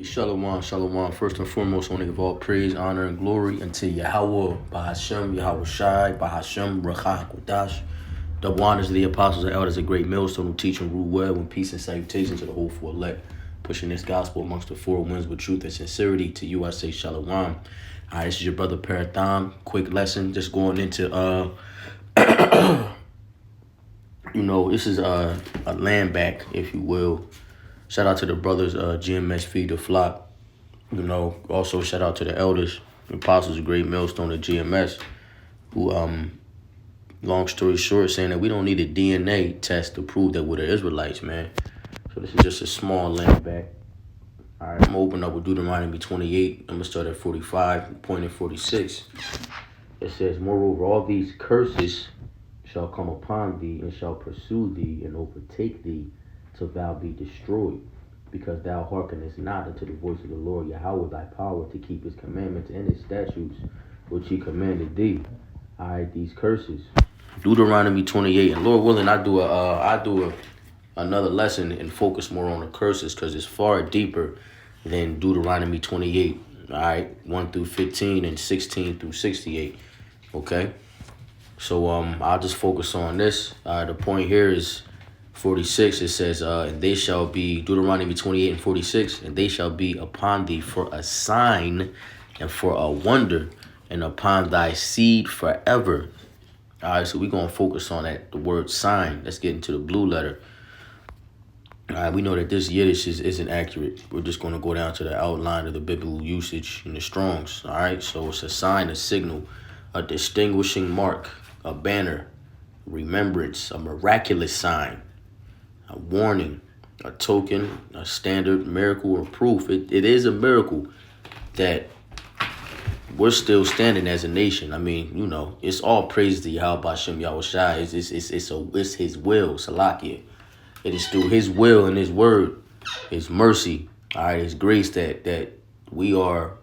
Shalom, shalom. First and foremost, I want to give all praise, honor, and glory unto Yahweh, Bahashem, Yahweh Shai, Bahashem, Rachah, Kodash. Double honors to the apostles and elders, a great millstone who teach and rule well, and peace and salutation to the whole four elect, pushing this gospel amongst the four winds with truth and sincerity. To you, I say shalom. All right, this is your brother Parathon. Quick lesson, just going into, this is a land back, if you will. Shout out to the brothers, GMS Feed the Flock. Also shout out to the elders, the apostles, a great millstone of GMS, who, long story short, saying that we don't need a DNA test to prove that we're the Israelites, man. So this is just a small land back. All right, I'm gonna open up with Deuteronomy 28. I'm gonna start at 45, point at 46. It says, moreover, all these curses shall come upon thee, and shall pursue thee, and overtake thee, till thou be destroyed, because thou hearkenest not unto the voice of the Lord Yahweh thy power to keep his commandments and his statutes, which he commanded thee. All right, these curses. Deuteronomy 28, and Lord willing, I do another lesson and focus more on the curses, because it's far deeper than Deuteronomy 28. All right, 1 through 15 and 16 through 68. Okay, so I'll just focus on this. The point here is 46. It says, and they shall be, Deuteronomy 28 and 46, and they shall be upon thee for a sign and for a wonder, and upon thy seed forever. All right, so we're going to focus on that, the word sign. Let's get into the blue letter. All right, we know that this Yiddish isn't accurate. We're just going to go down to the outline of the biblical usage in the Strongs. All right, so it's a sign, a signal, a distinguishing mark, a banner, remembrance, a miraculous sign, a warning, a token, a standard, miracle, or proof. It is a miracle that we're still standing as a nation. I mean, it's all praise to Yahweh Bashem Yahweh Shai. It's his will, Salakia. It is through his will and his word, his mercy, all right, his grace that we are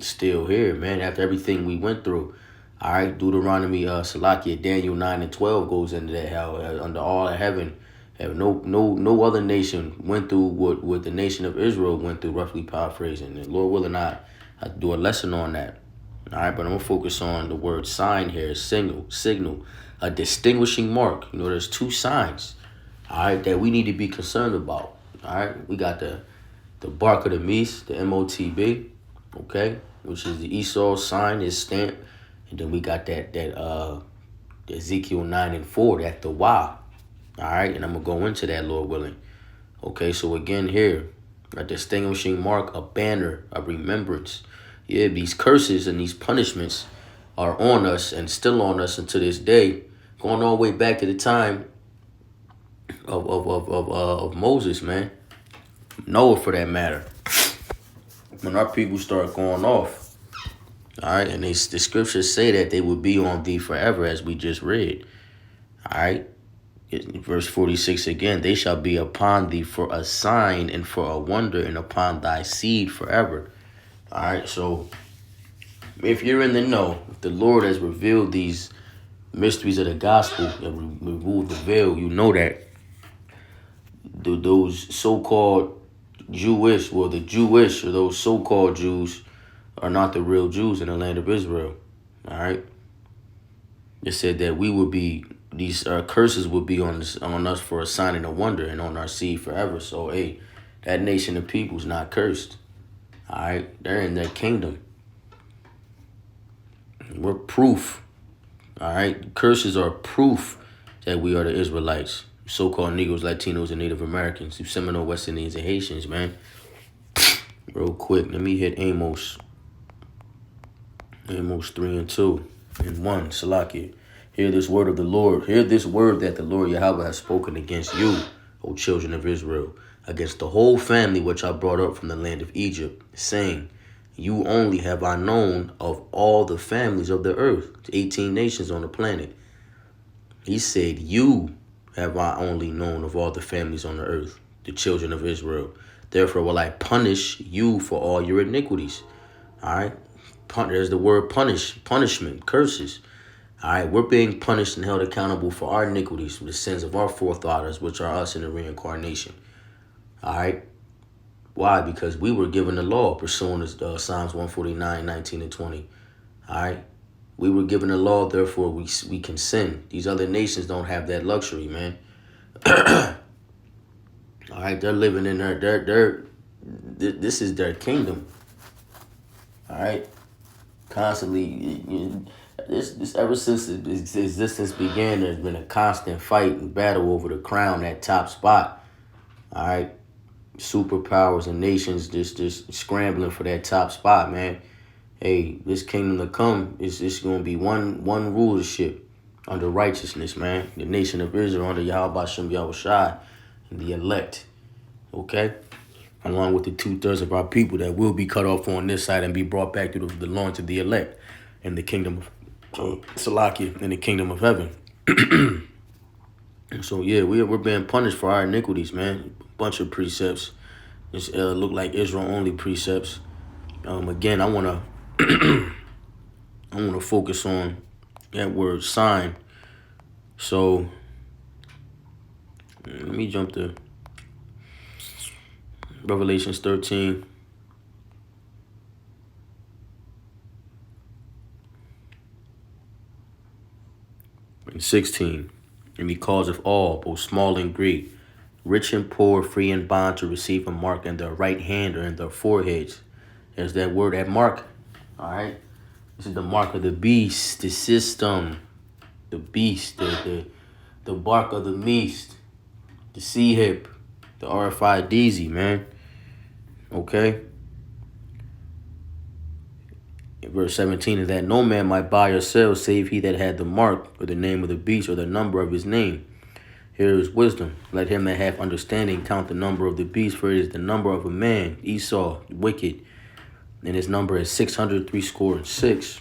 still here, man, after everything we went through. All right, Deuteronomy, Salakia, Daniel 9 and 12 goes into that, how under all of heaven, no other nation went through what the nation of Israel went through, roughly paraphrasing. And Lord willing, I do a lesson on that. All right, but I'm going to focus on the word sign here, signal, a distinguishing mark. There's two signs, all right, that we need to be concerned about. All right, we got the bark of the Meese, the MOTB, okay, which is the Esau sign, is stamp. And then we got that Ezekiel 9 and 4, that the Y. All right, and I'm going to go into that, Lord willing. Okay, so again here, a distinguishing mark, a banner, a remembrance. Yeah, these curses and these punishments are on us and still on us until this day, going all the way back to the time of Moses, man. Noah, for that matter. When our people start going off, all right, and the scriptures say that they will be on thee forever, as we just read. All right. Verse 46 again, they shall be upon thee for a sign and for a wonder, and upon thy seed forever. All right, so if you're in the know, if the Lord has revealed these mysteries of the gospel and removed the veil, you know that those so-called Jewish, or those so-called Jews are not the real Jews in the land of Israel. All right, it said that we would be, these curses will be on us for a sign and a wonder, and on our seed forever. So, hey, that nation of people is not cursed. All right, they're in their kingdom. We're proof. All right, curses are proof that we are the Israelites, so-called Negroes, Latinos, and Native Americans, Seminole, West Indians, and Haitians, man. Real quick, let me hit Amos 3 and 2 and 1, Salakia. Hear this word of the Lord. Hear this word that the Lord Yahweh has spoken against you, O children of Israel, against the whole family which I brought up from the land of Egypt, saying, you only have I known of all the families of the earth, 18 nations on the planet. He said, you have I only known of all the families on the earth, the children of Israel. Therefore will I punish you for all your iniquities. All right. There's the word punishment, curses. All right, we're being punished and held accountable for our iniquities, for the sins of our forefathers, which are us in the reincarnation. All right, Why? Because we were given the law, pursuing Psalms 149, 19 and 20. All right? We were given the law, therefore we can sin. These other nations don't have that luxury, man. All right? They're living in this is their kingdom. All right? Constantly, this ever since its existence began, there's been a constant fight and battle over the crown, that top spot. All right? Superpowers and nations just scrambling for that top spot, man. Hey, this kingdom to come is going to be one rulership under righteousness, man. The nation of Israel under Yahweh Shem Yahushai and the elect, okay? Along with the 2/3 of our people that will be cut off on this side and be brought back to the loins of the elect in the kingdom of Salakia, in the kingdom of heaven. So, yeah, we're being punished for our iniquities, man. Bunch of precepts. It's look like Israel-only precepts. Again, I want to focus on that word sign. So let me jump to Revelations 13. And 16. And he causeth all, both small and great, rich and poor, free and bond, to receive a mark in their right hand or in their foreheads. There's that word, that mark. All right. This is the mark of the beast, the system, the beast, the bark of the beast, the C-hip, the RFIDZ, man. Okay. Verse 17 is that no man might buy or sell save he that had the mark or the name of the beast or the number of his name. Here is wisdom. Let him that hath understanding count the number of the beast, for it is the number of a man, Esau, wicked. And his number is 666.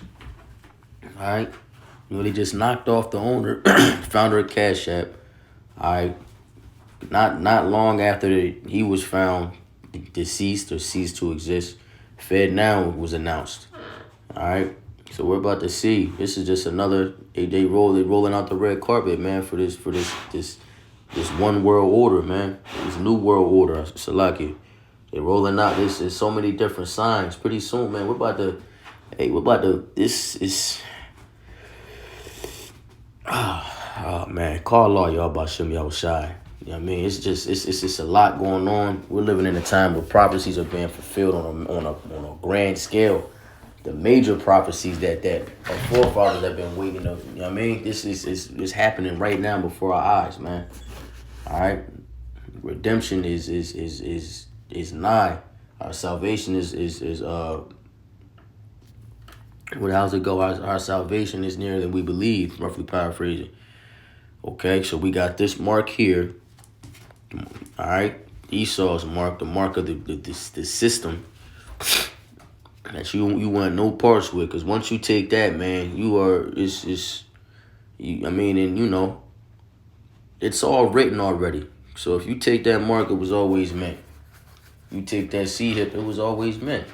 All right. You know, they just knocked off the owner, founder of Cash App. All right. Not long after he was found deceased or ceased to exist, FedNow was announced. All right. So we're about to see. This is just another. They're rolling out the red carpet, man, for this one world order, man. This new world order, Salaki. They're rolling out this. There's so many different signs. Pretty soon, man, we're about to. This is. Oh man, call law, y'all, about Shem Yahushai. You know what I mean? It's just a lot going on. We're living in a time where prophecies are being fulfilled on a grand scale. The major prophecies that our forefathers have been waiting of. You know what I mean? This is happening right now before our eyes, man. All right, redemption is nigh. Our salvation is what how's it go? Our salvation is nearer than we believe. Roughly paraphrasing. Okay, so we got this mark here. All right, Esau's mark, the mark of the system that you want no parts with, because once you take that, man, I mean, and you know, it's all written already. So if you take that mark, it was always meant. You take that C-hip, it was always meant.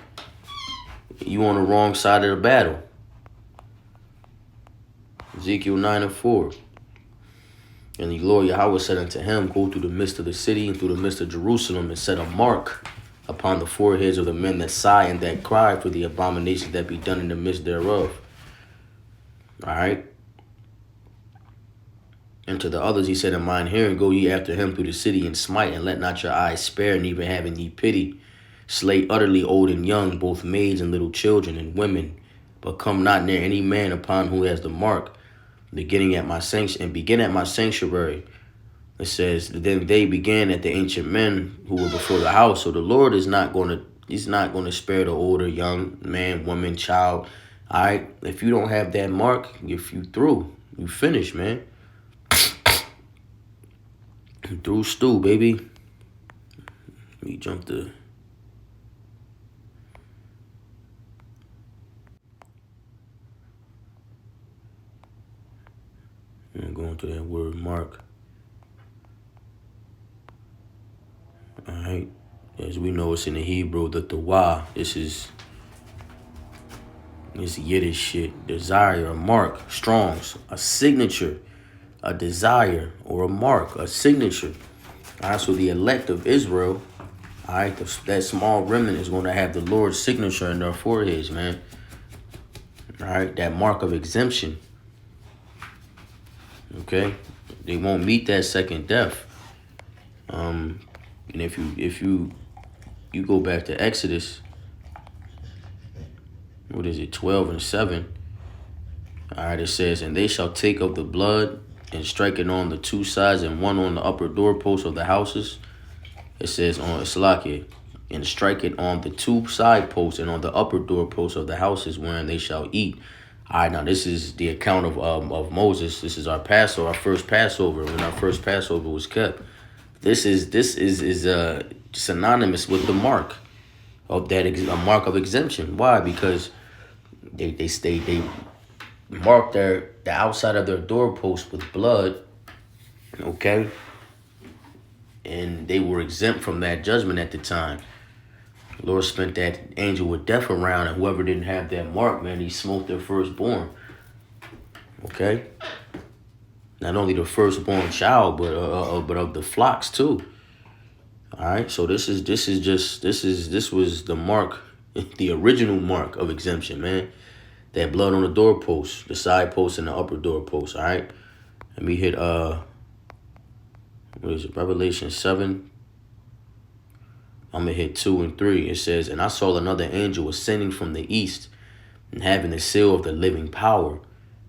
You on the wrong side of the battle. Ezekiel 9:4. And the Lord Yahweh said unto him, go through the midst of the city and through the midst of Jerusalem, and set a mark upon the foreheads of the men that sigh and that cry for the abominations that be done in the midst thereof. All right. And to the others he said in mine hearing, go ye after him through the city and smite, and let not your eyes spare, neither having ye pity. Slay utterly old and young, both maids and little children and women, but come not near any man upon who has the mark, begin at my sanctuary. It says, then they began at the ancient men who were before the house. So the Lord is not going to spare the older, young man, woman, child. All right. If you don't have that mark, if you through, you finish, man. Through stew, baby. Let me jump to. I'm going to that word mark. All right. As we know, it's in the Hebrew, the Tawah. This Yiddish shit. Desire, a mark, Strong's, a signature, a desire, or a mark, a signature. All right, so the elect of Israel, All right, that small remnant is going to have the Lord's signature in their foreheads, man. All right, that mark of exemption. Okay, they won't meet that second death. And if you go back to Exodus, what is it, 12:7? All right, it says, and they shall take of the blood and strike it on the two sides and one on the upper doorpost of the houses. It says on Salakia, and strike it on the two side posts and on the upper doorposts of the houses wherein they shall eat. All right, now this is the account of Moses. This is our Passover, our first Passover, when our first Passover was kept. This is synonymous with the mark of that, a mark of exemption. Why? Because they marked the outside of their doorpost with blood. Okay. And they were exempt from that judgment at the time. The Lord spent that angel with death around, and whoever didn't have that mark, man, he smote their firstborn. Okay? Not only the firstborn child, but of the flocks too. All right? So this was the mark, the original mark of exemption, man. That blood on the doorpost, the side post and the upper doorpost, all right? Let me hit what is it, Revelation 7. I'm going to hit 2 and 3. It says, and I saw another angel ascending from the east and having the seal of the living power.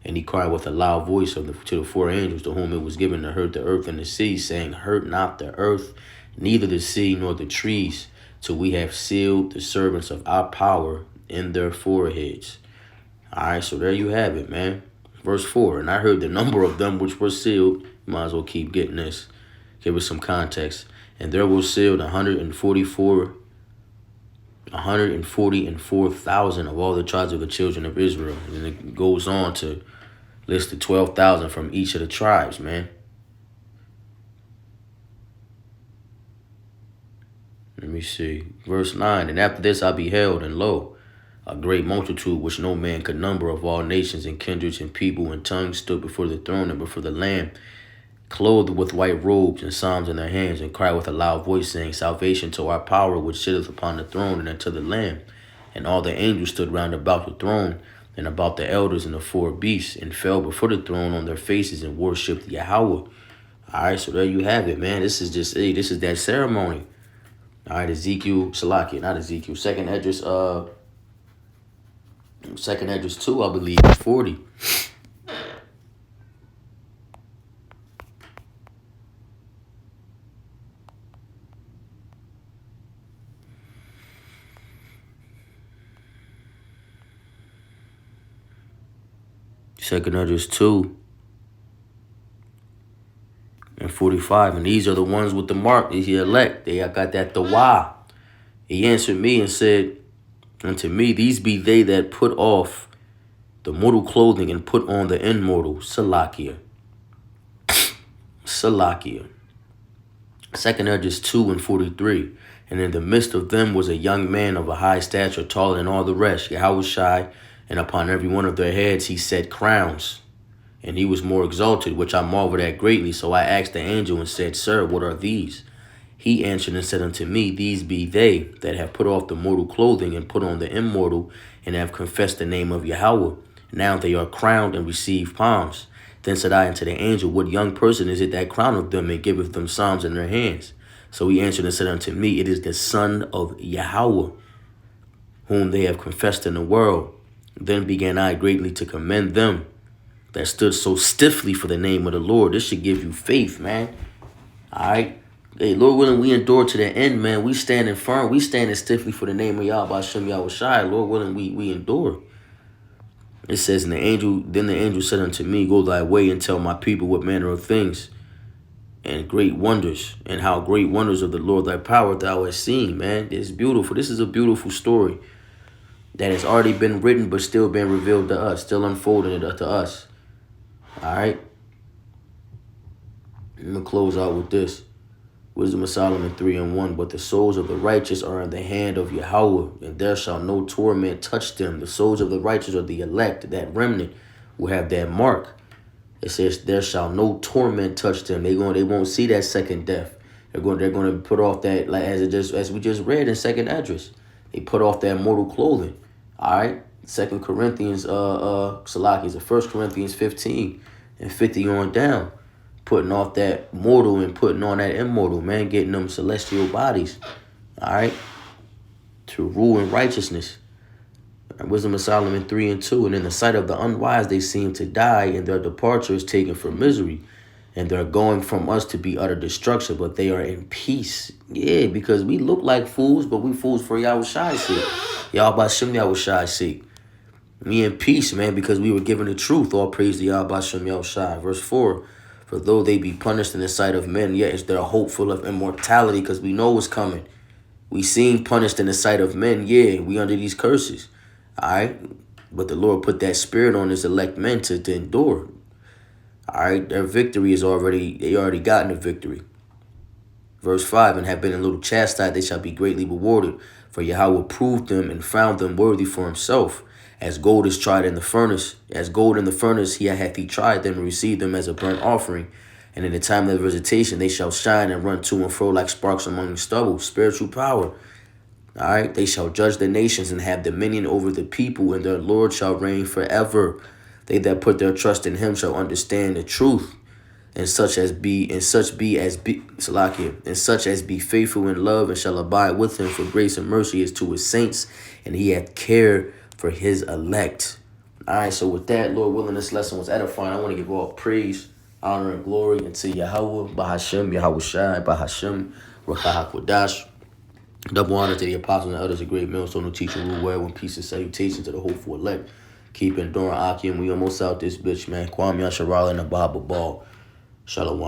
And he cried with a loud voice to the four angels to whom it was given to hurt the earth and the sea, saying, hurt not the earth, neither the sea nor the trees, till we have sealed the servants of our power in their foreheads. All right, so there you have it, man. Verse 4, and I heard the number of them which were sealed. You might as well keep getting this. Give us some context. And there were sealed 144,000 of all the tribes of the children of Israel. And then it goes on to list the 12,000 from each of the tribes, man. Let me see. Verse 9, and after this I beheld, and lo, a great multitude which no man could number of all nations and kindreds and people and tongues stood before the throne and before the Lamb, clothed with white robes and psalms in their hands, and cried with a loud voice, saying, salvation to our power which sitteth upon the throne and unto the Lamb. And all the angels stood round about the throne and about the elders and the four beasts, and fell before the throne on their faces and worshipped Yahweh. All right, so there you have it, man. This is that ceremony. All right, Second Esdras 2, I believe, 40. Second Esdras 2 and 45. And these are the ones with the mark. These are elect. They got that Tawah. He answered me and said unto me, these be they that put off the mortal clothing and put on the immortal. Salakia. Second Esdras 2 and 43. And in the midst of them was a young man of a high stature, taller than all the rest, Yahushai, and upon every one of their heads he set crowns. And he was more exalted, which I marveled at greatly. So I asked the angel and said, sir, what are these? He answered and said unto me, these be they that have put off the mortal clothing and put on the immortal, and have confessed the name of Yahweh. Now they are crowned and receive palms. Then said I unto the angel, what young person is it that crowneth them and giveth them psalms in their hands? So he answered and said unto me, it is the Son of Yahweh, whom they have confessed in the world. Then began I greatly to commend them that stood so stiffly for the name of the Lord. This should give you faith, man. All right. Hey, Lord willing, we endure to the end, man. We standing firm. We standing stiffly for the name of Yahweh Shem Yahushai. Lord willing, we endure. It says, then the angel said unto me, go thy way and tell my people what manner of things and great wonders, and how great wonders of the Lord thy power thou hast seen, man. It's beautiful. This is a beautiful story that has already been written, but still been revealed to us, still unfolding it to us. All right. I'm going to close out with this. Wisdom of Solomon 3 and 1. But the souls of the righteous are in the hand of Yahweh, and there shall no torment touch them. The souls of the righteous are the elect, that remnant will have that mark. It says there shall no torment touch them. They won't see that second death. They're going to put off that, like as we just read in second address. They put off that mortal clothing. All right. Second Corinthians, Salaki is a 1 Corinthians 15 and 50 on down. Putting off that mortal and putting on that immortal, man, getting them celestial bodies. All right. To rule in righteousness. Wisdom of Solomon 3 and 2. And in the sight of the unwise, they seem to die, and their departure is taken for misery. And they're going from us to be utter destruction, but they are in peace. Yeah, because we look like fools, but we fools for Yahweh sake. Yahweh Shem Yahweh sake. We in peace, man, because we were given the truth. All praise to Yahweh Shem Yahweh. Verse 4. For though they be punished in the sight of men, yet is there a hope full of immortality, because we know what's coming. We seen punished in the sight of men, yeah, we under these curses. All right? But the Lord put that spirit on his elect men to endure. All right? Their victory is they already gotten the victory. Verse 5, and have been a little chastised, they shall be greatly rewarded. For Yahweh proved them and found them worthy for himself. As gold is tried in the furnace, as gold in the furnace, hath he tried them and received them as a burnt offering. And in the time of visitation, they shall shine and run to and fro like sparks among the stubble. Spiritual power. All right. They shall judge the nations and have dominion over the people, and their Lord shall reign forever. They that put their trust in him shall understand the truth, and such as be faithful in love, and shall abide with him. For grace and mercy is to his saints, and he hath care for his elect. All right. So with that, Lord willing, this lesson was edifying. I want to give all praise, honor, and glory unto Yahweh, Bahashem, Yahweh Shai, Bahashem, Rakah HaKodash. Double honor to the apostles and others, a great millstone who teach and rule well, and peace and salutation to the hopeful elect. Keep enduring Akim. We almost out this bitch, man. Kwame Yasharala and the Bible Ball. Shalom.